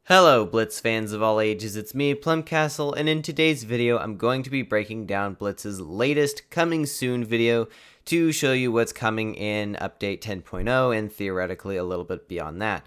Hello Blitz fans of all ages, it's me, PlumCastle, and in today's video I'm going to be breaking down Blitz's latest coming soon video to show you what's coming in update 10.0 and theoretically a little bit beyond that.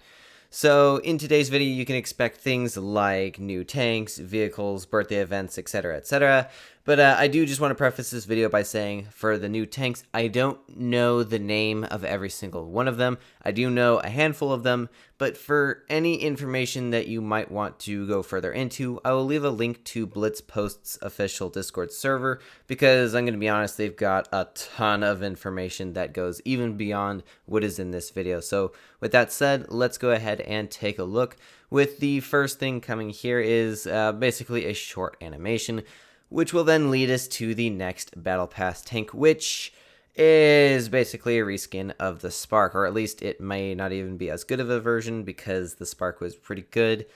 So in today's video you can expect things like new tanks, vehicles, birthday events, etc, etc. But I do just want to preface this video by saying for the new tanks, I don't know the name of every single one of them. I do know a handful of them, but for any information that you might want to go further into, I will leave a link to Blitz Post's official Discord server because I'm going to be honest, they've got a ton of information that goes even beyond what is in this video. So with that said, let's go ahead and take a look. With the first thing coming here is basically a short animation, which will then lead us to the next Battle Pass tank, which is basically a reskin of the Spark, or at least it may not even be as good of a version because the Spark was pretty good.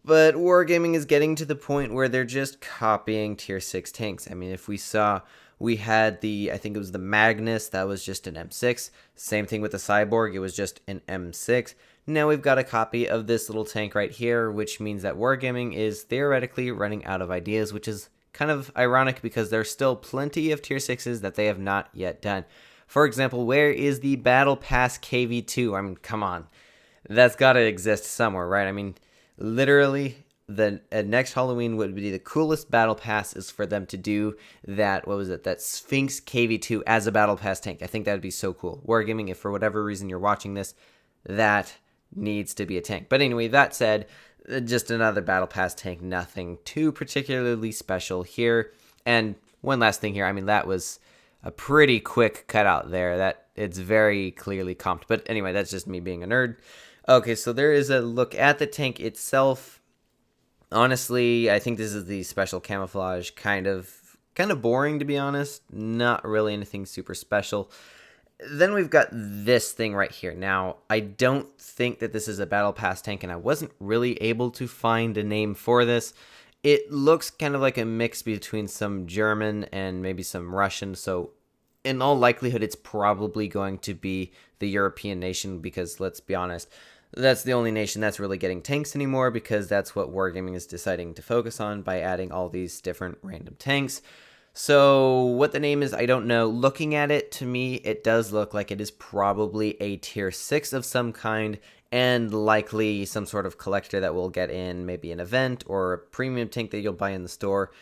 But Wargaming is getting to the point where they're just copying tier 6 tanks. I mean, if we had I think it was the Magnus, that was just an M6. Same thing with the Cyborg, it was just an M6. Now we've got a copy of this little tank right here, which means that Wargaming is theoretically running out of ideas, which is kind of ironic because there's still plenty of tier 6s that they have not yet done. For example, where is the Battle Pass KV2? I mean, come on. That's got to exist somewhere, right? I mean, literally, the next Halloween would be the coolest Battle Pass is for them to do that, that Sphinx KV2 as a Battle Pass tank. I think that would be so cool. Wargaming, if for whatever reason you're watching this, that needs to be a tank. But anyway, that said, just another Battle Pass tank, nothing too particularly special here. And one last thing here, I mean, that was a pretty quick cutout there. That it's very clearly comped. But anyway, that's just me being a nerd. Okay, so there is a look at the tank itself. Honestly, I think this is the special camouflage, kind of boring to be honest. Not really anything super special. Then we've got this thing right here. Now, I don't think that this is a Battle Pass tank, and I wasn't really able to find a name for this. It looks kind of like a mix between some German and maybe some Russian, so in all likelihood, it's probably going to be the European nation because, let's be honest, that's the only nation that's really getting tanks anymore because that's what Wargaming is deciding to focus on by adding all these different random tanks. So what the name is, I don't know. Looking at it, to me, it does look like it is probably a tier 6 of some kind and likely some sort of collector that will get in maybe an event or a premium tank that you'll buy in the store.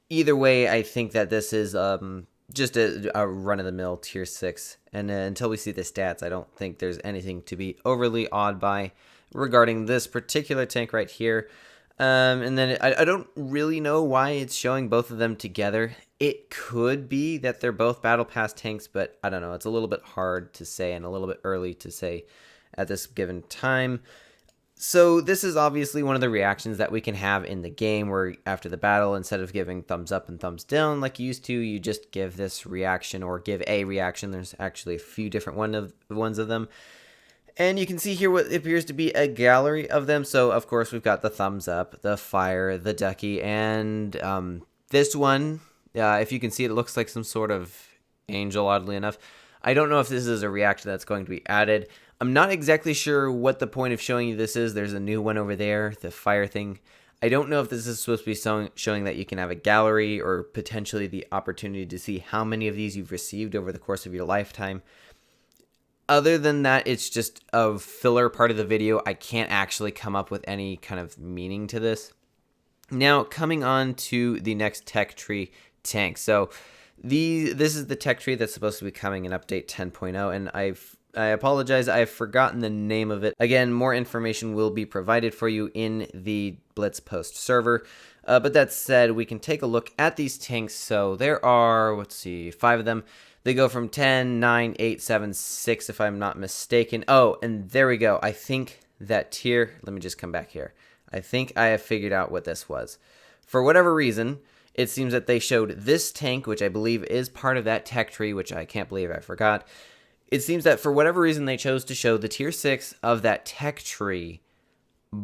Either way, I think that this is just a run-of-the-mill tier 6. And until we see the stats, I don't think there's anything to be overly awed by regarding this particular tank right here. And then I don't really know why it's showing both of them together. It could be that they're both Battle Pass tanks, but I don't know. It's a little bit hard to say and a little bit early to say at this given time. So this is obviously one of the reactions that we can have in the game where after the battle, instead of giving thumbs up and thumbs down like you used to, you just give this reaction or give a reaction. There's actually a few different ones of them. And you can see here what appears to be a gallery of them. So, of course, we've got the thumbs up, the fire, the ducky, and this one, if you can see, it looks like some sort of angel, oddly enough. I don't know if this is a reaction that's going to be added. I'm not exactly sure what the point of showing you this is. There's a new one over there, the fire thing. I don't know if this is supposed to be showing that you can have a gallery or potentially the opportunity to see how many of these you've received over the course of your lifetime. Other than that, it's just a filler part of the video. I can't actually come up with any kind of meaning to this. Now, coming on to the next tech tree tank. So, this is the tech tree that's supposed to be coming in update 10.0, and I apologize, I've forgotten the name of it. Again, more information will be provided for you in the Blitz Post server. But that said, we can take a look at these tanks. So, there are, 5 of them. They go from 10, 9, 8, 7, 6, if I'm not mistaken. Oh, and there we go. I think that tier... Let me just come back here. I think I have figured out what this was. For whatever reason, it seems that they showed this tank, which I believe is part of that tech tree, which I can't believe I forgot. It seems that for whatever reason, they chose to show the tier 6 of that tech tree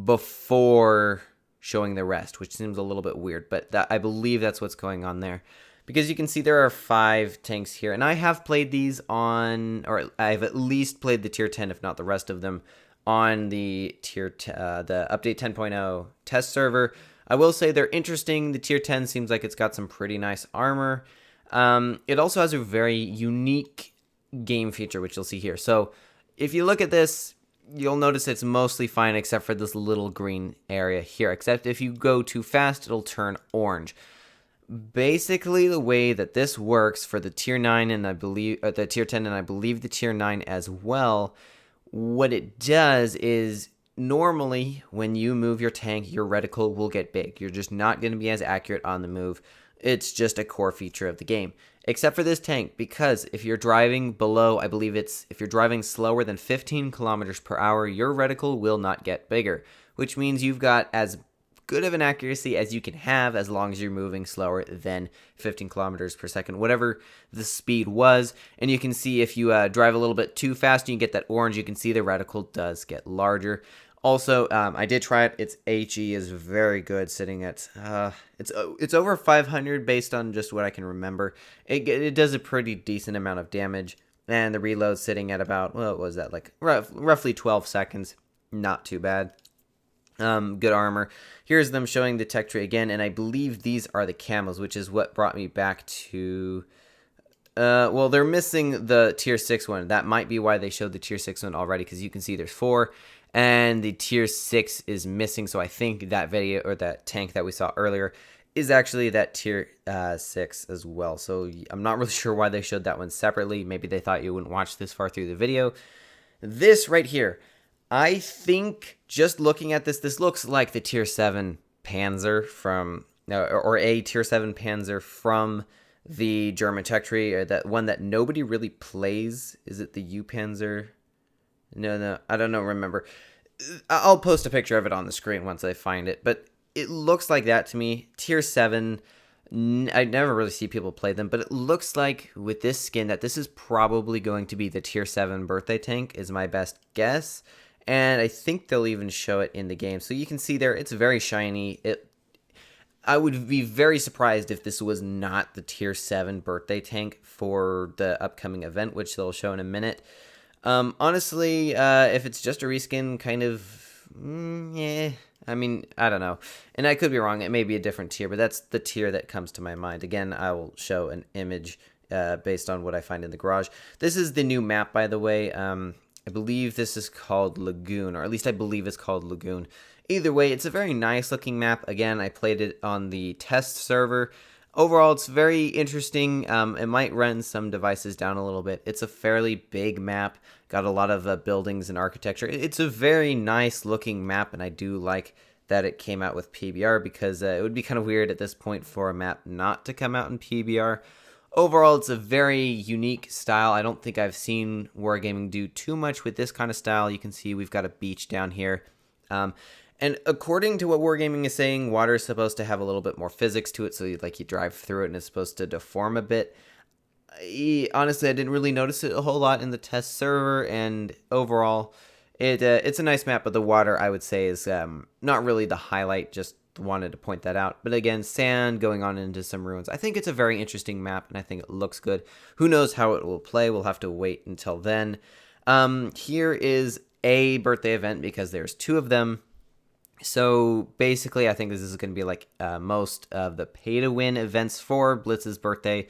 before showing the rest, which seems a little bit weird, but I believe that's what's going on there. Because you can see there are 5 tanks here, and I have played these on, or I've at least played the tier 10, if not the rest of them, on the the update 10.0 test server. I will say they're interesting. The tier 10 seems like it's got some pretty nice armor. It also has a very unique game feature, which you'll see here. So if you look at this, you'll notice it's mostly fine except for this little green area here. Except if you go too fast, it'll turn orange. Basically, the way that this works for the tier 9 and I believe the tier 10 and I believe the tier 9 as well, what it does is normally when you move your tank, your reticle will get big. You're just not going to be as accurate on the move. It's just a core feature of the game. Except for this tank, because if you're driving below, I believe if you're driving slower than 15 kilometers per hour, your reticle will not get bigger, which means you've got as good of an accuracy as you can have as long as you're moving slower than 15 kilometers per second, whatever the speed was. And you can see if you drive a little bit too fast and you get that orange, you can see the reticle does get larger. Also, I did try it. Its HE is very good, sitting at it's over 500 based on just what I can remember. It does a pretty decent amount of damage, and the reload sitting at about, well, what was that, like roughly 12 seconds. Not too bad. Good armor. Here's them showing the tech tree again, and I believe these are the camos, which is what brought me back to. Well, they're missing the tier 6 one. That might be why they showed the tier 6 one already, because you can see there's 4. And the tier 6 is missing, so I think that video or that tank that we saw earlier is actually that tier 6 as well. So I'm not really sure why they showed that one separately. Maybe they thought you wouldn't watch this far through the video. This right here, I think just looking at this looks like the tier 7 Panzer from, or a tier 7 Panzer from the German tech tree, or that one that nobody really plays. Is it the U Panzer? No, I don't know, remember. I'll post a picture of it on the screen once I find it, but it looks like that to me. Tier 7, I never really see people play them, but it looks like with this skin that this is probably going to be the tier 7 birthday tank is my best guess, and I think they'll even show it in the game. So you can see there, it's very shiny. I would be very surprised if this was not the tier 7 birthday tank for the upcoming event, which they'll show in a minute. Honestly, if it's just a reskin, kind of, yeah, I mean, I don't know. And I could be wrong, it may be a different tier, but that's the tier that comes to my mind. Again, I will show an image based on what I find in the garage. This is the new map, by the way. I believe this is called Lagoon, or at least I believe it's called Lagoon. Either way, it's a very nice looking map. Again, I played it on the test server. Overall, it's very interesting. It might run some devices down a little bit. It's a fairly big map, got a lot of buildings and architecture. It's a very nice looking map, and I do like that it came out with PBR, because it would be kind of weird at this point for a map not to come out in PBR. Overall, it's a very unique style. I don't think I've seen Wargaming do too much with this kind of style. You can see we've got a beach down here. And according to what Wargaming is saying, water is supposed to have a little bit more physics to it, so you drive through it and it's supposed to deform a bit. Honestly, I didn't really notice it a whole lot in the test server, and overall, it's a nice map, but the water, I would say, is not really the highlight. Just wanted to point that out. But again, sand going on into some ruins. I think it's a very interesting map, and I think it looks good. Who knows how it will play? We'll have to wait until then. Here is a birthday event, because there's 2 of them. So basically, I think this is going to be like most of the pay-to-win events for Blitz's birthday.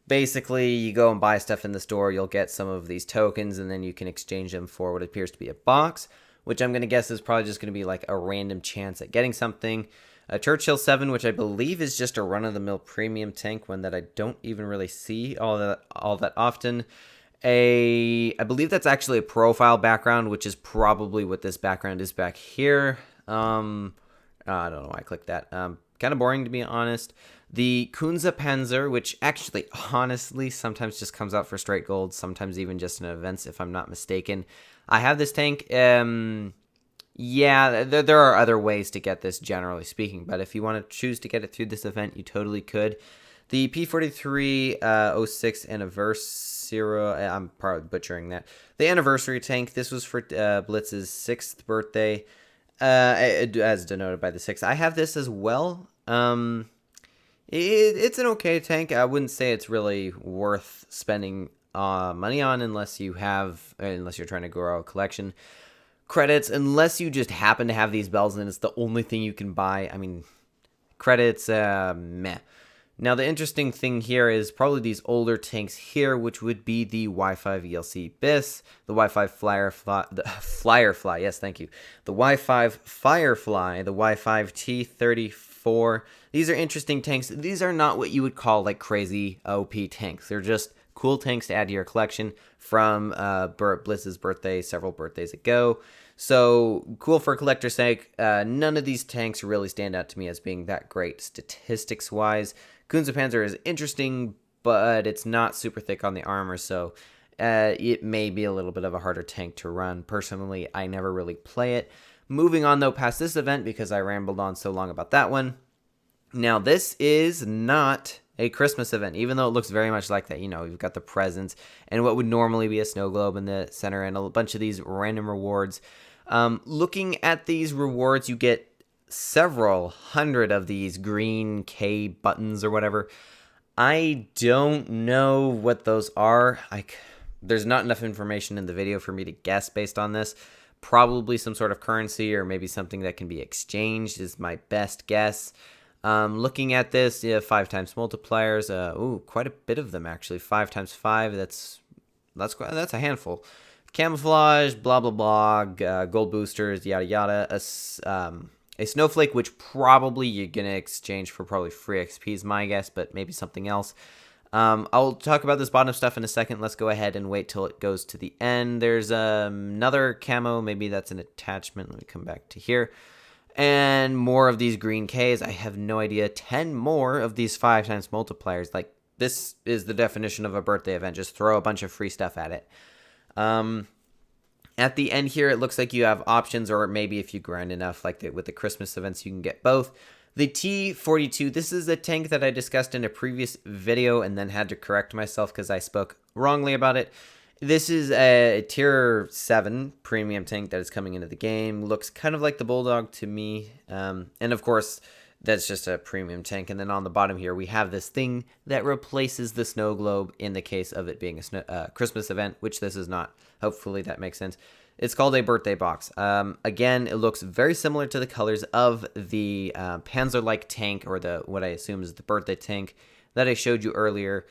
Basically, you go and buy stuff in the store, you'll get some of these tokens, and then you can exchange them for what appears to be a box, which I'm going to guess is probably just going to be like a random chance at getting something. A Churchill 7, which I believe is just a run-of-the-mill premium tank, one that I don't even really see all that often. I believe that's actually a profile background, which is probably what this background is back here. I don't know why I clicked that. Kind of boring, to be honest. The Kunze Panzer, which actually, honestly, sometimes just comes out for straight gold, sometimes even just in events, if I'm not mistaken. I have this tank. Yeah, there are other ways to get this, generally speaking, but if you want to choose to get it through this event, you totally could. The P43 06 Anniversary, I'm probably butchering that. The anniversary tank, this was for Blitz's 6th birthday. As denoted by the 6. I have this as well. It's an okay tank. I wouldn't say it's really worth spending money on unless you're trying to grow a collection. Credits, unless you just happen to have these bells and it's the only thing you can buy, I mean, credits, meh. Now, the interesting thing here is probably these older tanks here, which would be the Y5 ELC BIS, the Y5 Firefly, yes, thank you, the Y5 Firefly, the Y5 T34. These are interesting tanks. These are not what you would call like crazy OP tanks. They're just cool tanks to add to your collection from Blitz's birthday several birthdays ago. So cool for collector's sake. None of these tanks really stand out to me as being that great statistics-wise. Kunze-Panzer is interesting, but it's not super thick on the armor, so it may be a little bit of a harder tank to run. Personally, I never really play it. Moving on, though, past this event, because I rambled on so long about that one. Now, this is not a Christmas event, even though it looks very much like that. You know, you've got the presents and what would normally be a snow globe in the center and a bunch of these random rewards. Looking at these rewards, you get several hundred of these green K buttons or whatever. I don't know what those are. There's not enough information in the video for me to guess based on this. Probably some sort of currency or maybe something that can be exchanged is my best guess. Looking at this, yeah, 5 times multipliers. Ooh, quite a bit of them actually. 5 times 5. That's a handful. Camouflage, blah blah blah. Gold boosters, yada yada. A snowflake, which probably you're gonna exchange for probably free XP is my guess, but maybe something else. I'll talk about this bottom stuff in a second. Let's go ahead and wait till it goes to the end. There's another camo. Maybe that's an attachment. Let me come back to here. And more of these green Ks. I have no idea. 10 more of these 5 times multipliers. Like, this is the definition of a birthday event. Just throw a bunch of free stuff at it. At the end here, it looks like you have options, or maybe if you grind enough, like with the Christmas events, you can get both. The T42, this is a tank that I discussed in a previous video and then had to correct myself because I spoke wrongly about it. This is a tier 7 premium tank that is coming into the game. Looks kind of like the Bulldog to me. And of course, that's just a premium tank. And then on the bottom here, we have this thing that replaces the snow globe in the case of it being a Christmas event, which this is not. Hopefully that makes sense. It's called a birthday box. Again, it looks very similar to the colors of the Panzer-like tank, or what I assume is the birthday tank that I showed you earlier.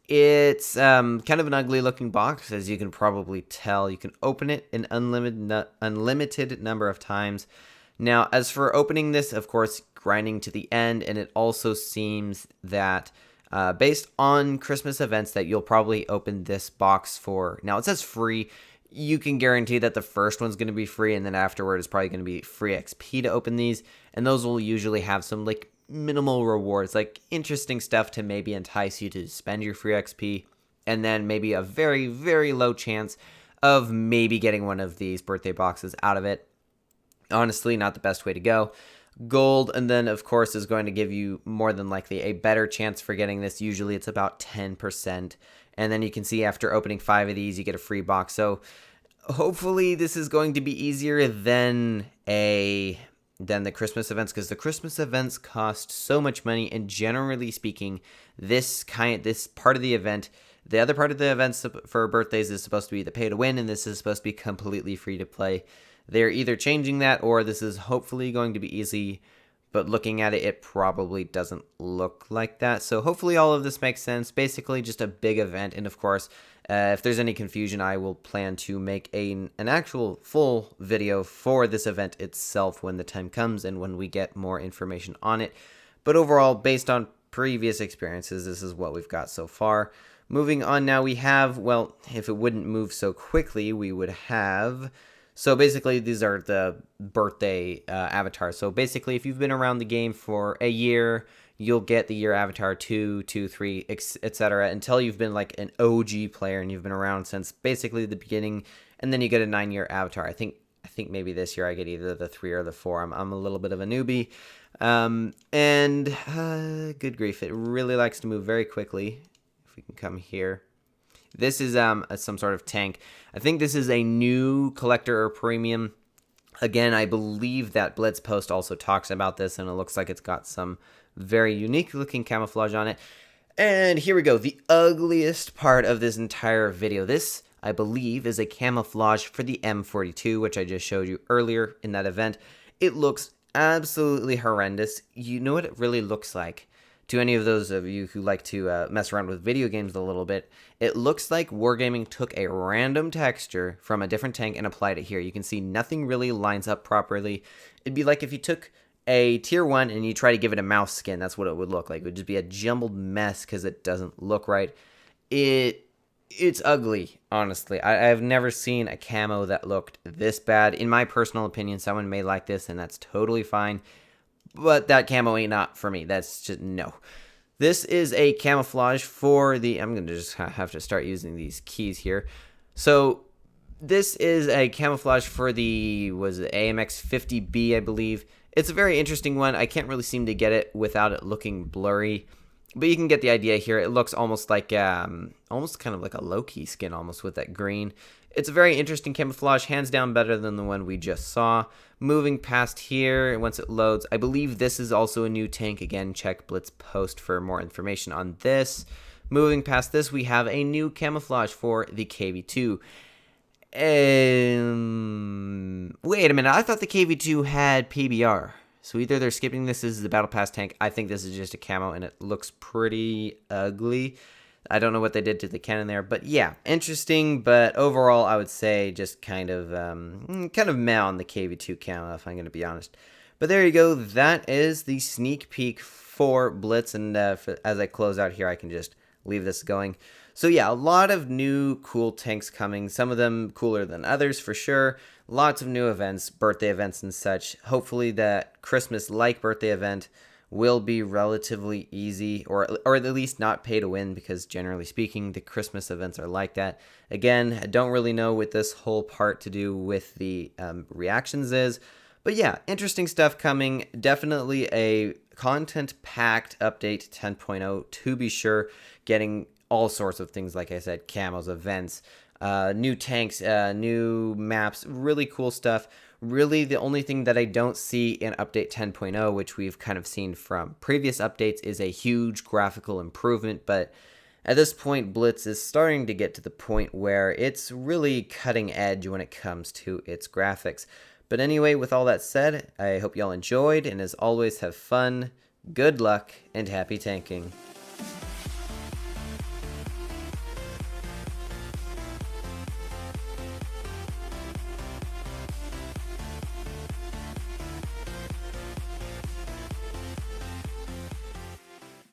It's kind of an ugly looking box, as you can probably tell. You can open it an unlimited number of times. Now, as for opening this, of course, grinding to the end, and it also seems that based on Christmas events that you'll probably open this box for. Now, it says free. You can guarantee that the first one's going to be free, and then afterward is probably going to be free XP to open these, and those will usually have some like minimal rewards, like interesting stuff to maybe entice you to spend your free XP, and then maybe a very, very low chance of maybe getting one of these birthday boxes out of it. Honestly, not the best way to go. Gold, and then of course is going to give you more than likely a better chance for getting this. Usually it's about 10%. And then you can see after opening 5 of these, you get a free box. So hopefully this is going to be easier than the Christmas events, because the Christmas events cost so much money. And generally speaking, this part of the event, the other part of the events for birthdays is supposed to be the pay to win, and this is supposed to be completely free to play. They're either changing that, or this is hopefully going to be easy. But looking at it, it probably doesn't look like that. So hopefully all of this makes sense. Basically just a big event. And of course, if there's any confusion, I will plan to make an actual full video for this event itself when the time comes and when we get more information on it. But overall, based on previous experiences, this is what we've got so far. Moving on now, we have, well, if it wouldn't move so quickly, we would have... So basically, these are the birthday avatars. So basically, if you've been around the game for a year, you'll get the year avatar 2, 2, 3, etc. until you've been like an OG player and you've been around since basically the beginning. And then you get a 9-year avatar. I think maybe this year I get either the 3 or the 4. I'm a little bit of a newbie. Good grief, it really likes to move very quickly. If we can come here. This is some sort of tank. I think this is a new collector or premium. Again, I believe that Blitz post also talks about this, and it looks like it's got some very unique looking camouflage on it. And here we go, the ugliest part of this entire video. This, I believe, is a camouflage for the M42, which I just showed you earlier in that event. It looks absolutely horrendous. You know what it really looks like? To any of those of you who like to mess around with video games a little bit, it looks like Wargaming took a random texture from a different tank and applied it here. You can see nothing really lines up properly. It'd be like if you took a tier 1 and you try to give it a mouse skin. That's what it would look like. It would just be a jumbled mess because it doesn't look right. It's ugly, honestly. I've never seen a camo that looked this bad. In my personal opinion, someone may like this, and that's totally fine. But that camo ain't not for me. That's just, no. This is a camouflage for the, I'm going to just have to start using these keys here. So this is a camouflage for the, was it AMX 50B, I believe. It's a very interesting one. I can't really seem to get it without it looking blurry. But you can get the idea here. It looks almost like, almost kind of like a Loki skin almost with that green. It's a very interesting camouflage, hands down better than the one we just saw. Moving past here, once it loads, I believe this is also a new tank. Again, check Blitz post for more information on this. Moving past this, we have a new camouflage for the KV2. Wait a minute, I thought the KV2 had PBR. So either they're skipping this as the Battle Pass tank. I think this is just a camo, and it looks pretty ugly. I don't know what they did to the cannon there, but yeah, interesting. But overall, I would say just kind of meh on the KV2 camo, if I'm going to be honest. But there you go. That is the sneak peek for Blitz, and as I close out here, I can just leave this going. So yeah, a lot of new cool tanks coming. Some of them cooler than others for sure. Lots of new events, birthday events and such. Hopefully that Christmas-like birthday event will be relatively easy, or at least not pay to win, because generally speaking, the Christmas events are like that. Again, I don't really know what this whole part to do with the reactions is, but yeah, interesting stuff coming. Definitely a content-packed update 10.0 to be sure, getting all sorts of things, like I said, camos, events, new tanks, new maps, really cool stuff. Really, the only thing that I don't see in Update 10.0, which we've kind of seen from previous updates, is a huge graphical improvement, but at this point, Blitz is starting to get to the point where it's really cutting edge when it comes to its graphics. But anyway, with all that said, I hope y'all enjoyed, and as always, have fun, good luck, and happy tanking.